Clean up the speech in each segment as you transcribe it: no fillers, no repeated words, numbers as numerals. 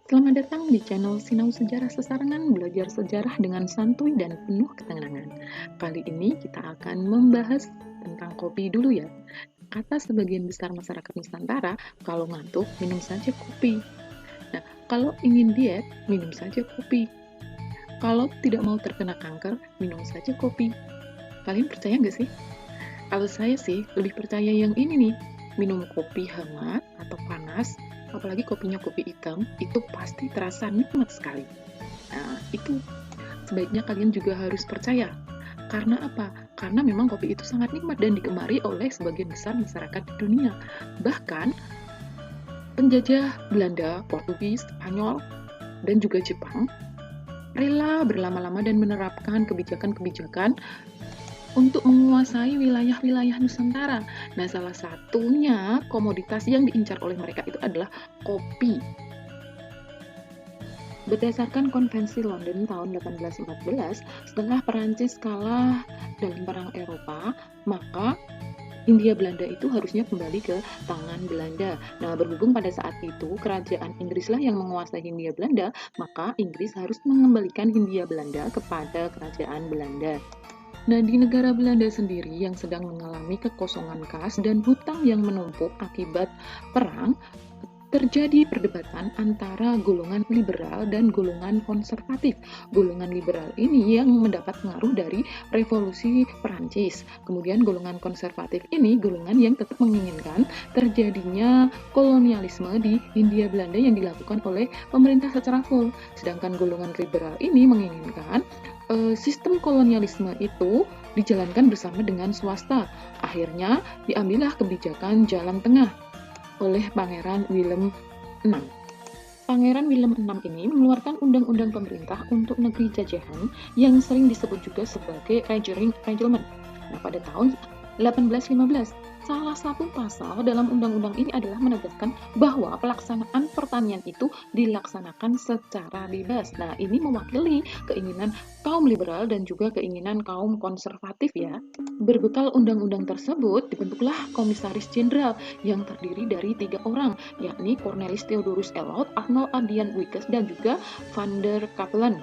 Selamat datang di channel Sinau Sejarah Sesarengan, belajar sejarah dengan santuy dan penuh ketenangan. Kali ini kita akan membahas tentang kopi dulu ya. Kata sebagian besar masyarakat Nusantara, kalau ngantuk minum saja kopi. Nah, kalau ingin diet, minum saja kopi. Kalau tidak mau terkena kanker, minum saja kopi. Kalian percaya nggak sih? Kalau saya sih lebih percaya yang ini nih, minum kopi hangat atau panas, apalagi kopinya kopi hitam, itu pasti terasa nikmat sekali. Nah, itu sebaiknya kalian juga harus percaya. Karena apa? Karena memang kopi itu sangat nikmat dan digemari oleh sebagian besar masyarakat di dunia. Bahkan penjajah Belanda, Portugis, Spanyol, dan juga Jepang rela berlama-lama dan menerapkan kebijakan-kebijakan untuk menguasai wilayah-wilayah Nusantara. Nah, salah satunya komoditas yang diincar oleh mereka itu adalah kopi. Berdasarkan Konvensi London tahun 1814, setelah Perancis kalah dalam Perang Eropa, maka Hindia Belanda itu harusnya kembali ke tangan Belanda. Nah, berhubung pada saat itu kerajaan Inggrislah yang menguasai Hindia Belanda, maka Inggris harus mengembalikan Hindia Belanda kepada kerajaan Belanda. Nah, di negara Belanda sendiri yang sedang mengalami kekosongan kas dan hutang yang menumpuk akibat perang, terjadi perdebatan antara golongan liberal dan golongan konservatif. Golongan liberal ini yang mendapat pengaruh dari revolusi Perancis. Kemudian golongan konservatif ini golongan yang tetap menginginkan terjadinya kolonialisme di Hindia Belanda yang dilakukan oleh pemerintah secara full. Sedangkan golongan liberal ini menginginkan sistem kolonialisme itu dijalankan bersama dengan swasta. Akhirnya diambillah kebijakan jalan tengah oleh Pangeran Willem VI. Pangeran Willem VI ini mengeluarkan undang-undang pemerintah untuk negeri jajahan yang sering disebut juga sebagai Reglement. Nah, pada tahun 1815, salah satu pasal dalam undang-undang ini adalah menegaskan bahwa pelaksanaan pertanian itu dilaksanakan secara bebas. Nah, ini mewakili keinginan kaum liberal dan juga keinginan kaum konservatif ya. Berbekal undang-undang tersebut, dibentuklah Komisaris Jenderal yang terdiri dari 3 orang, yakni Cornelis Theodorus Elot, Arnold Adrian Wickes, dan juga Van der Capellen.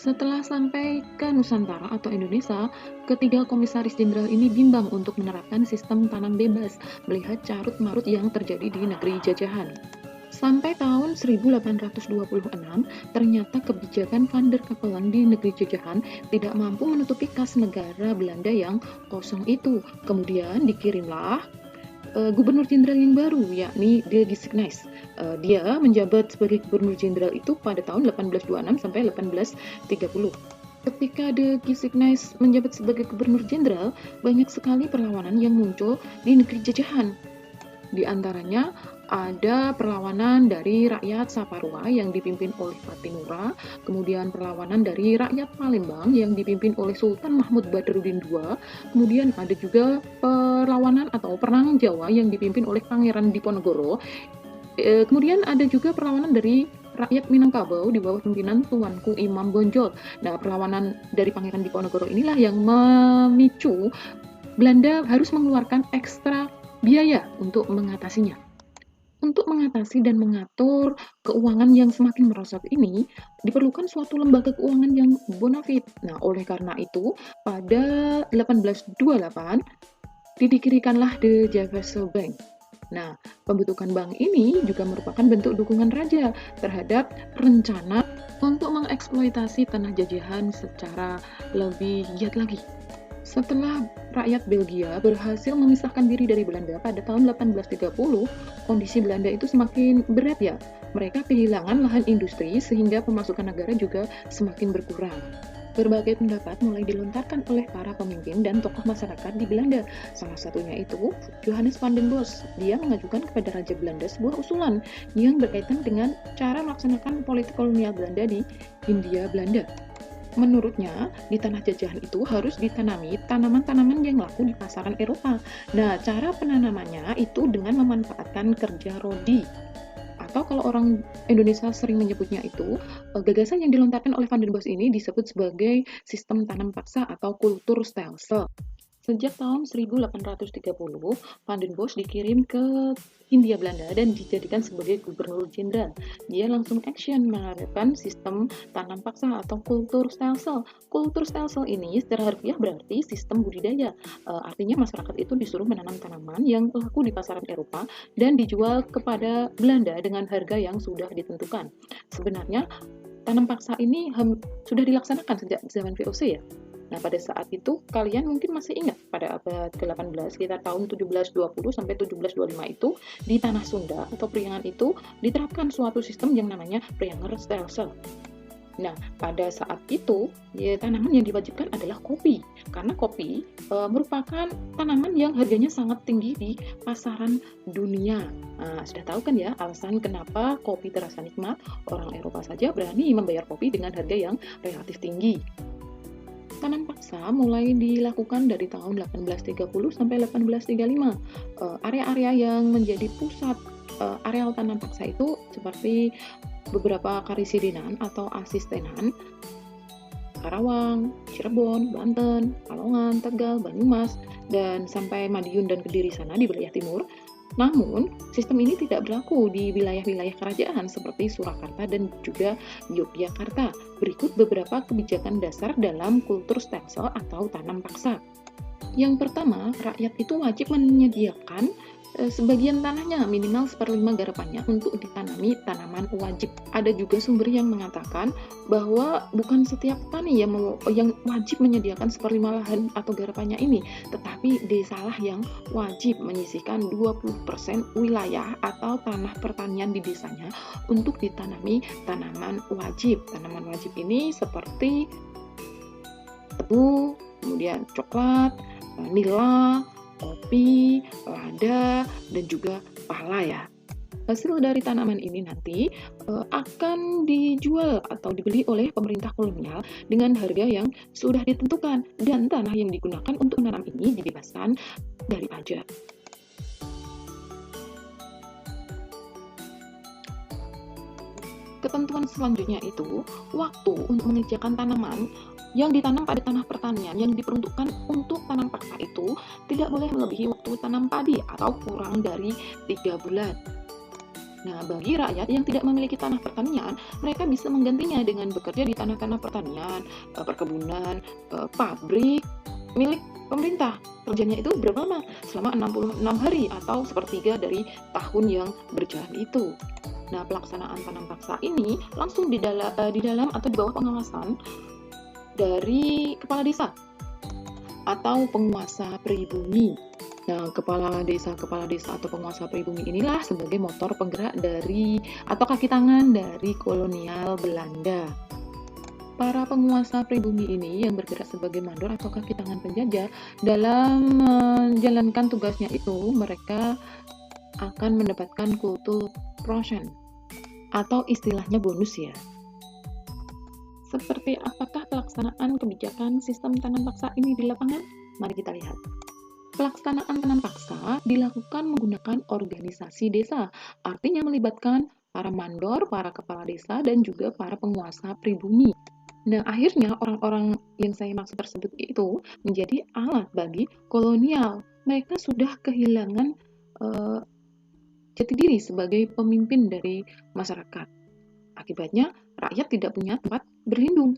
Setelah sampai ke Nusantara atau Indonesia, ketiga komisaris jenderal ini bimbang untuk menerapkan sistem tanam bebas, melihat carut-marut yang terjadi di negeri jajahan. Sampai tahun 1826, ternyata kebijakan Van der Capellen di negeri jajahan tidak mampu menutupi kas negara Belanda yang kosong itu. Kemudian dikirimlah gubernur jenderal yang baru, yakni De Gessegnys. Dia menjabat sebagai gubernur jenderal itu pada tahun 1826 sampai 1830. Ketika De Gessegnys menjabat sebagai gubernur jenderal, banyak sekali perlawanan yang muncul di negeri jajahan. Di antaranya ada perlawanan dari rakyat Saparua yang dipimpin oleh Patinura, kemudian perlawanan dari rakyat Palembang yang dipimpin oleh Sultan Mahmud Badruddin II, kemudian ada juga perlawanan atau perang Jawa yang dipimpin oleh Pangeran Diponegoro, kemudian ada juga perlawanan dari rakyat Minangkabau di bawah pimpinan Tuanku Imam Bonjol. Nah, perlawanan dari Pangeran Diponegoro inilah yang memicu Belanda harus mengeluarkan ekstra biaya untuk mengatasinya. Untuk mengatasi dan mengatur keuangan yang semakin merosot ini, diperlukan suatu lembaga keuangan yang bonafit. Nah, oleh karena itu, pada 1828, didirikanlah The Javaso Bank. Nah, pembentukan bank ini juga merupakan bentuk dukungan raja terhadap rencana untuk mengeksploitasi tanah jajahan secara lebih giat lagi. Setelah rakyat Belgia berhasil memisahkan diri dari Belanda pada tahun 1830, kondisi Belanda itu semakin berat ya. Mereka kehilangan lahan industri sehingga pemasukan negara juga semakin berkurang. Berbagai pendapat mulai dilontarkan oleh para pemimpin dan tokoh masyarakat di Belanda. Salah satunya itu Johannes van den Bosch. Dia mengajukan kepada Raja Belanda sebuah usulan yang berkaitan dengan cara melaksanakan politik kolonial Belanda di Hindia Belanda. Menurutnya, di tanah jajahan itu harus ditanami tanaman-tanaman yang laku di pasaran Eropa. Nah, cara penanamannya itu dengan memanfaatkan kerja rodi. Atau kalau orang Indonesia sering menyebutnya itu, gagasan yang dilontarkan oleh Van den Bosch ini disebut sebagai sistem tanam paksa atau kultur stelsel. Sejak tahun 1830, Van den Bosch dikirim ke Hindia Belanda dan dijadikan sebagai gubernur jenderal. Dia langsung action menerapkan sistem tanam paksa atau kulturstelsel. Kulturstelsel ini secara harfiah berarti sistem budidaya. Artinya masyarakat itu disuruh menanam tanaman yang laku di pasaran Eropa dan dijual kepada Belanda dengan harga yang sudah ditentukan. Sebenarnya tanam paksa ini sudah dilaksanakan sejak zaman VOC ya. Nah, pada saat itu kalian mungkin masih ingat pada abad ke-18 sekitar tahun 1720 sampai 1725 itu di tanah Sunda atau Priangan itu diterapkan suatu sistem yang namanya Priangerstelsel. Nah, pada saat itu ya, tanaman yang diwajibkan adalah kopi karena kopi merupakan tanaman yang harganya sangat tinggi di pasaran dunia. Nah, sudah tahu kan ya alasan kenapa kopi terasa nikmat? Orang Eropa saja berani membayar kopi dengan harga yang relatif tinggi. Tanam paksa mulai dilakukan dari tahun 1830 sampai 1835. Area-area yang menjadi pusat areal tanam paksa itu seperti beberapa karisidenan atau asistenan, Karawang, Cirebon, Banten, Kalongan, Tegal, Banyumas, dan sampai Madiun dan Kediri sana di wilayah timur. Namun, sistem ini tidak berlaku di wilayah-wilayah kerajaan seperti Surakarta dan juga Yogyakarta. Berikut beberapa kebijakan dasar dalam kulturstelsel atau tanam paksa. Yang pertama, rakyat itu wajib menyediakan sebagian tanahnya minimal 1/5 garapannya untuk ditanami tanaman wajib. Ada juga sumber yang mengatakan bahwa bukan setiap petani yang wajib menyediakan 1/5 lahan atau garapannya ini, tetapi desalah yang wajib menyisihkan 20% wilayah atau tanah pertanian di desanya untuk ditanami tanaman wajib. Tanaman wajib ini seperti tebu, kemudian coklat, nila, kopi, lada, dan juga pala ya. Hasil dari tanaman ini nanti akan dijual atau dibeli oleh pemerintah kolonial dengan harga yang sudah ditentukan dan tanah yang digunakan untuk menanam ini dibebaskan dari pajak. Ketentuan selanjutnya itu waktu untuk mengerjakan tanaman yang ditanam pada tanah pertanian yang diperuntukkan untuk tanam paksa itu tidak boleh melebihi waktu tanam padi atau kurang dari 3 bulan. Nah, bagi rakyat yang tidak memiliki tanah pertanian, mereka bisa menggantinya dengan bekerja di tanah-tanah pertanian, perkebunan, pabrik milik pemerintah. Kerjanya itu berapa lama? Selama 66 hari atau sepertiga dari tahun yang berjalan itu. Nah, pelaksanaan tanam paksa ini langsung di dalam atau di bawah pengawasan dari kepala desa atau penguasa pribumi. Nah, kepala desa atau penguasa pribumi inilah sebagai motor penggerak dari atau kaki tangan dari kolonial Belanda. Para penguasa pribumi ini yang bergerak sebagai mandor atau kaki tangan penjajah dalam menjalankan tugasnya itu mereka akan mendapatkan kultur prosen atau istilahnya bonus ya. Seperti apakah pelaksanaan kebijakan sistem tanam paksa ini di lapangan? Mari kita lihat. Pelaksanaan tanam paksa dilakukan menggunakan organisasi desa, artinya melibatkan para mandor, para kepala desa, dan juga para penguasa pribumi. Nah, akhirnya orang-orang yang saya maksud tersebut itu menjadi alat bagi kolonial. Mereka sudah kehilangan jati diri sebagai pemimpin dari masyarakat. Akibatnya, rakyat tidak punya tempat berlindung.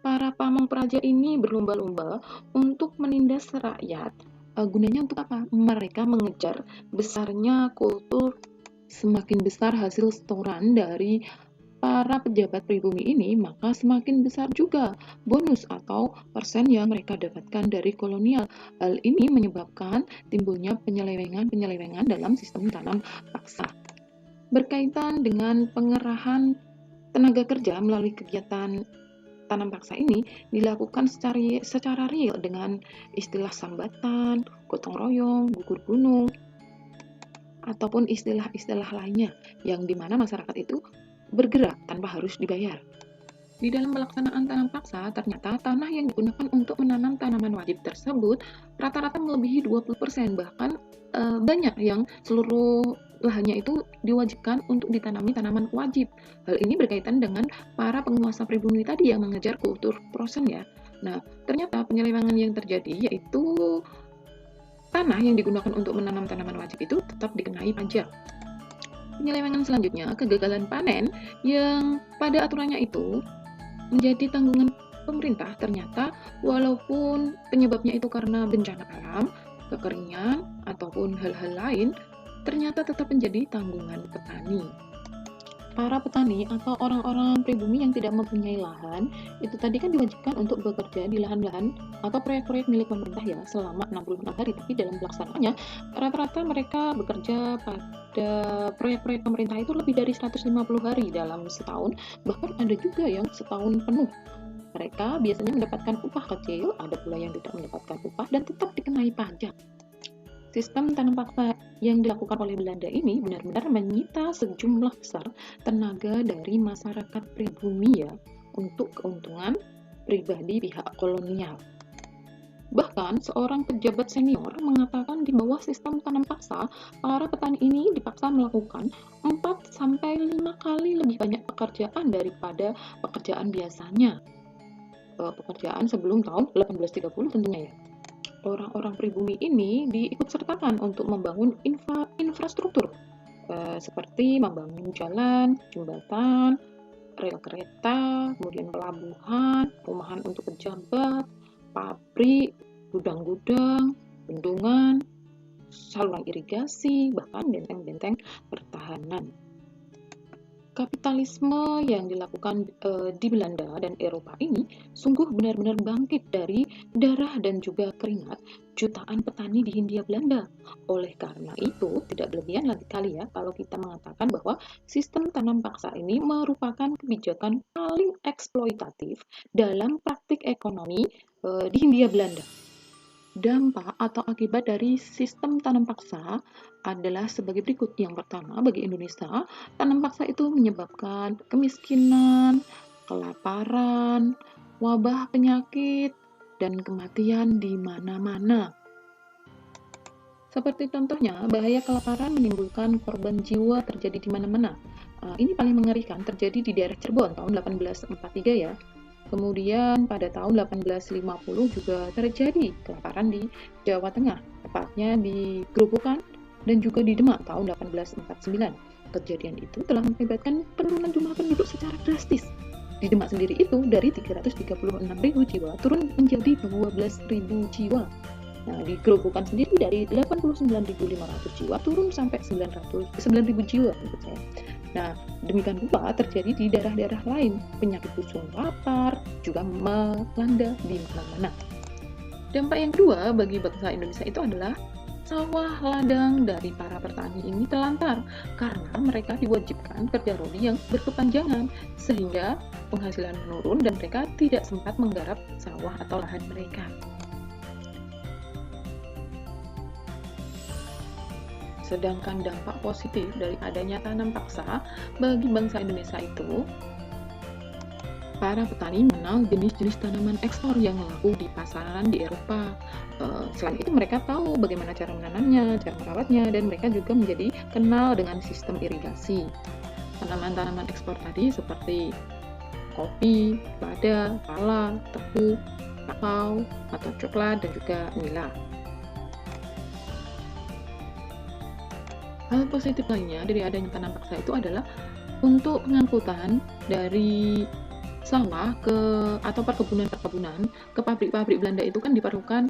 Para pamong praja ini berlomba-lomba untuk menindas rakyat. Gunanya untuk apa? Mereka mengejar besarnya kultur. Semakin besar hasil setoran dari para pejabat pribumi ini, maka semakin besar juga bonus atau persen yang mereka dapatkan dari kolonial. Hal ini menyebabkan timbulnya penyelewengan dalam sistem tanam paksa. Berkaitan dengan pengerahan tenaga kerja melalui kegiatan tanam paksa ini dilakukan secara real dengan istilah sambatan, gotong royong, gugur gunung, ataupun istilah-istilah lainnya yang dimana masyarakat itu bergerak tanpa harus dibayar. Di dalam pelaksanaan tanam paksa, ternyata tanah yang digunakan untuk menanam tanaman wajib tersebut rata-rata melebihi 20%, bahkan banyak yang seluruh lahannya itu diwajibkan untuk ditanami tanaman wajib. Hal ini berkaitan dengan para penguasa pribumi tadi yang mengejar kultur prosen ya. Nah, ternyata penyelewengan yang terjadi yaitu tanah yang digunakan untuk menanam tanaman wajib itu tetap dikenai pajak. Penyelewengan selanjutnya, kegagalan panen yang pada aturannya itu menjadi tanggungan pemerintah. Ternyata walaupun penyebabnya itu karena bencana alam, kekeringan, ataupun hal-hal lain, ternyata tetap menjadi tanggungan petani. Para petani atau orang-orang pribumi yang tidak mempunyai lahan, itu tadi kan diwajibkan untuk bekerja di lahan-lahan atau proyek-proyek milik pemerintah ya selama 66 hari, tapi dalam pelaksanaannya rata-rata mereka bekerja pada proyek-proyek pemerintah itu lebih dari 150 hari dalam setahun, bahkan ada juga yang setahun penuh. Mereka biasanya mendapatkan upah kecil, ada pula yang tidak mendapatkan upah dan tetap dikenai pajak. Sistem tanam paksa yang dilakukan oleh Belanda ini benar-benar menyita sejumlah besar tenaga dari masyarakat pribumi ya untuk keuntungan pribadi pihak kolonial. Bahkan seorang pejabat senior mengatakan di bawah sistem tanam paksa, para petani ini dipaksa melakukan 4-5 kali lebih banyak pekerjaan daripada pekerjaan biasanya. Pekerjaan sebelum tahun 1830 tentunya ya. Orang-orang pribumi ini diikutsertakan untuk membangun infrastruktur seperti membangun jalan, jembatan, rel kereta, kemudian pelabuhan, perumahan untuk pejabat, pabrik, gudang-gudang, bendungan, saluran irigasi, bahkan benteng-benteng pertahanan. Kapitalisme yang dilakukan di Belanda dan Eropa ini sungguh benar-benar bangkit dari darah dan juga keringat jutaan petani di Hindia Belanda. Oleh karena itu, tidak berlebihan lagi kali ya kalau kita mengatakan bahwa sistem tanam paksa ini merupakan kebijakan paling eksploitatif dalam praktik ekonomi di Hindia Belanda. Dampak atau akibat dari sistem tanam paksa adalah sebagai berikut. Yang pertama, bagi Indonesia, tanam paksa itu menyebabkan kemiskinan, kelaparan, wabah penyakit, dan kematian di mana-mana. Seperti contohnya, bahaya kelaparan menimbulkan korban jiwa terjadi di mana-mana. Ini paling mengerikan terjadi di daerah Cirebon tahun 1843 ya. Kemudian pada tahun 1850 juga terjadi kelaparan di Jawa Tengah, tepatnya di Grobogan dan juga di Demak tahun 1849. Kejadian itu telah mengakibatkan penurunan jumlah penduduk secara drastis. Di Demak sendiri itu dari 336.000 jiwa turun menjadi 12.000 jiwa. Nah, di Grobogan sendiri dari 89.500 jiwa turun sampai 9.000 jiwa menurut saya. Nah, demikian pula terjadi di daerah-daerah lain. Penyakit busung lapar juga melanda di mana-mana. Dampak yang kedua bagi bangsa Indonesia itu adalah sawah ladang dari para petani ini telantar karena mereka diwajibkan kerja rodi yang berkepanjangan sehingga penghasilan menurun dan mereka tidak sempat menggarap sawah atau lahan mereka. Sedangkan dampak positif dari adanya tanam paksa bagi bangsa Indonesia itu, para petani mengenal jenis-jenis tanaman ekspor yang laku di pasaran di Eropa. Selain itu mereka tahu bagaimana cara menanamnya, cara merawatnya, dan mereka juga menjadi kenal dengan sistem irigasi. Tanaman-tanaman ekspor tadi seperti kopi, lada, pala, tebu, kakao, atau coklat, dan juga nila. Hal positif lainnya dari adanya tanam paksa itu adalah untuk pengangkutan dari sawah ke atau perkebunan ke pabrik-pabrik Belanda itu kan diperlukan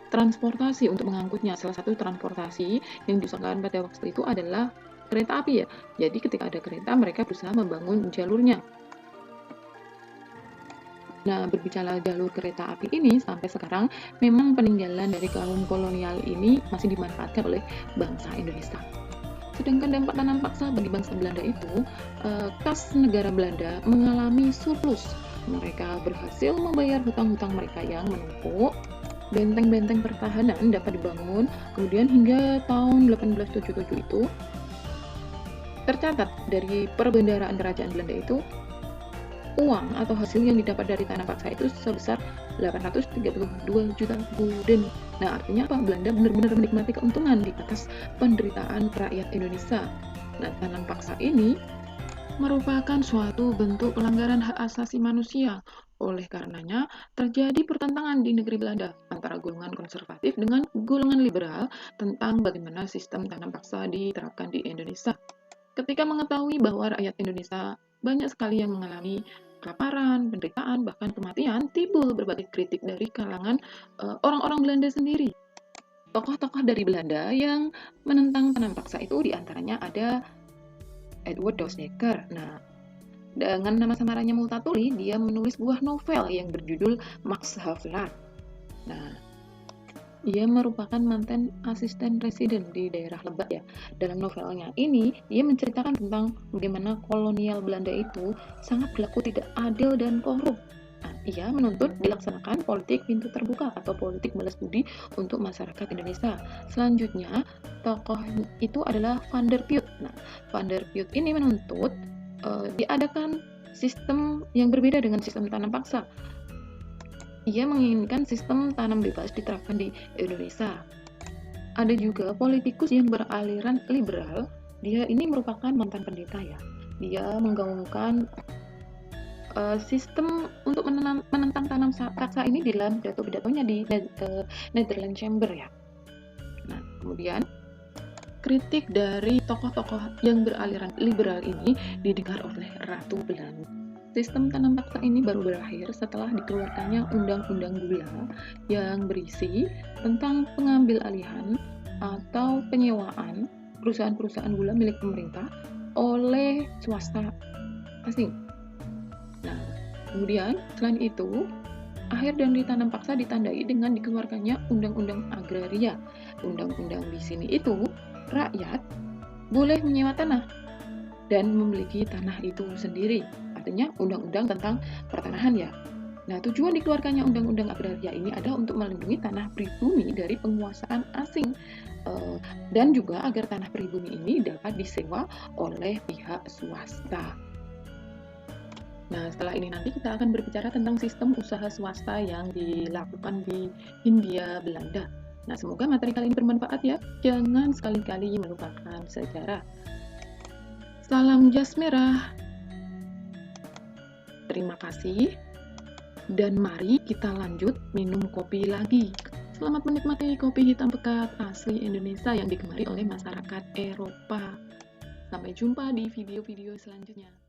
transportasi untuk mengangkutnya. Salah satu transportasi yang diusahakan pada waktu itu adalah kereta api ya. Jadi ketika ada kereta mereka berusaha membangun jalurnya. Nah, berbicara jalur kereta api ini sampai sekarang memang peninggalan dari kaum kolonial ini masih dimanfaatkan oleh bangsa Indonesia. Sedangkan dampak tanam paksa bagi bangsa Belanda itu, kas negara Belanda mengalami surplus. Mereka berhasil membayar hutang-hutang mereka yang menumpuk. Benteng-benteng pertahanan dapat dibangun. Kemudian hingga tahun 1877 itu tercatat dari perbendaharaan kerajaan Belanda itu uang atau hasil yang didapat dari tanam paksa itu sebesar 832 juta gulden. Nah, artinya apa? Belanda benar-benar menikmati keuntungan di atas penderitaan rakyat Indonesia. Nah, tanam paksa ini merupakan suatu bentuk pelanggaran hak asasi manusia. Oleh karenanya, terjadi pertentangan di negeri Belanda antara golongan konservatif dengan golongan liberal tentang bagaimana sistem tanam paksa diterapkan di Indonesia. Ketika mengetahui bahwa rakyat Indonesia banyak sekali yang mengalami kelaparan, penderitaan, bahkan kematian, timbul berbagai kritik dari kalangan orang-orang Belanda sendiri. Tokoh-tokoh dari Belanda yang menentang tanam paksa itu diantaranya ada Edward Doesnecker. Nah, dengan nama samarannya Multatuli, dia menulis buah novel yang berjudul Max Havelaar. Nah, ia merupakan mantan asisten residen di daerah Lebak ya. Dalam novelnya ini, ia menceritakan tentang bagaimana kolonial Belanda itu sangat berlaku tidak adil dan korup. Nah, ia menuntut dilaksanakan politik pintu terbuka atau politik balas budi untuk masyarakat Indonesia. Selanjutnya, tokoh itu adalah Van der Put. Nah, Van der Put ini menuntut diadakan sistem yang berbeda dengan sistem tanam paksa. Ia menginginkan sistem tanam bebas diterapkan di Indonesia. Ada juga politikus yang beraliran liberal. Dia ini merupakan mantan pendeta ya. Dia menggaungkan sistem untuk menentang tanam paksa ini di dalam pidato-pidatonya di Netherlands Chamber ya. Nah, kemudian kritik dari tokoh-tokoh yang beraliran liberal ini didengar oleh Ratu Belanda. Sistem tanam paksa ini baru berakhir setelah dikeluarkannya Undang-Undang Gula yang berisi tentang pengambil alihan atau penyewaan perusahaan-perusahaan gula milik pemerintah oleh swasta asing. Nah, kemudian selain itu, akhir dari tanam paksa ditandai dengan dikeluarkannya Undang-Undang Agraria. Undang-undang di sini itu rakyat boleh menyewa tanah dan memiliki tanah itu sendiri. Artinya undang-undang tentang pertanahan ya. Nah, tujuan dikeluarkannya Undang-Undang Agraria ini ada untuk melindungi tanah pribumi dari penguasaan asing dan juga agar tanah pribumi ini dapat disewa oleh pihak swasta. Nah, setelah ini nanti kita akan berbicara tentang sistem usaha swasta yang dilakukan di Hindia Belanda. Nah, semoga materi kali ini bermanfaat ya. Jangan sekali-kali melupakan sejarah. Salam jas merah. Terima kasih. Dan mari kita lanjut minum kopi lagi. Selamat menikmati kopi hitam pekat asli Indonesia yang digemari oleh masyarakat Eropa. Sampai jumpa di video-video selanjutnya.